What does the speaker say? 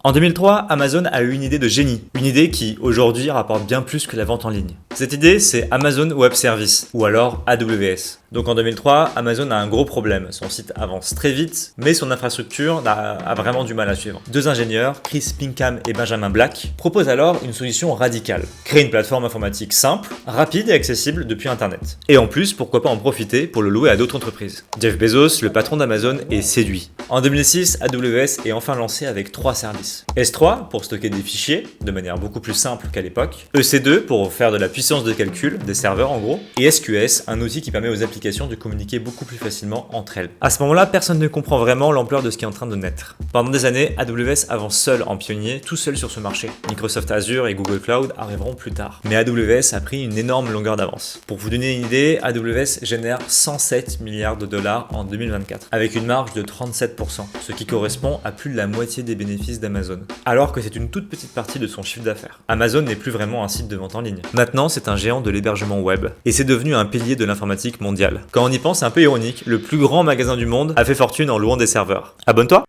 En 2003, Amazon a eu une idée de génie. Une idée qui, aujourd'hui, rapporte bien plus que la vente en ligne. Cette idée, c'est Amazon Web Service, ou alors AWS. Donc en 2003, Amazon a un gros problème. Son site avance très vite, mais son infrastructure a vraiment du mal à suivre. Deux ingénieurs, Chris Pinkham et Benjamin Black, proposent alors une solution radicale. Créer une plateforme informatique simple, rapide et accessible depuis Internet. Et en plus, pourquoi pas en profiter pour le louer à d'autres entreprises. Jeff Bezos, le patron d'Amazon, est séduit. En 2006, AWS est enfin lancé avec 3 services. S3 pour stocker des fichiers de manière beaucoup plus simple qu'à l'époque. EC2 pour faire de la puissance de calcul, des serveurs en gros. Et SQS, un outil qui permet aux applications de communiquer beaucoup plus facilement entre elles. À ce moment-là, personne ne comprend vraiment l'ampleur de ce qui est en train de naître. Pendant des années, AWS avance seul en pionnier, tout seul sur ce marché. Microsoft Azure et Google Cloud arriveront plus tard. Mais AWS a pris une énorme longueur d'avance. Pour vous donner une idée, AWS génère 107 milliards de dollars en 2024, avec une marge de 37%, ce qui correspond à plus de la moitié des bénéfices d'Amazon, alors que c'est une toute petite partie de son chiffre d'affaires. Amazon n'est plus vraiment un site de vente en ligne. Maintenant, c'est un géant de l'hébergement web, et c'est devenu un pilier de l'informatique mondiale. Quand on y pense, c'est un peu ironique, le plus grand magasin du monde a fait fortune en louant des serveurs. Abonne-toi!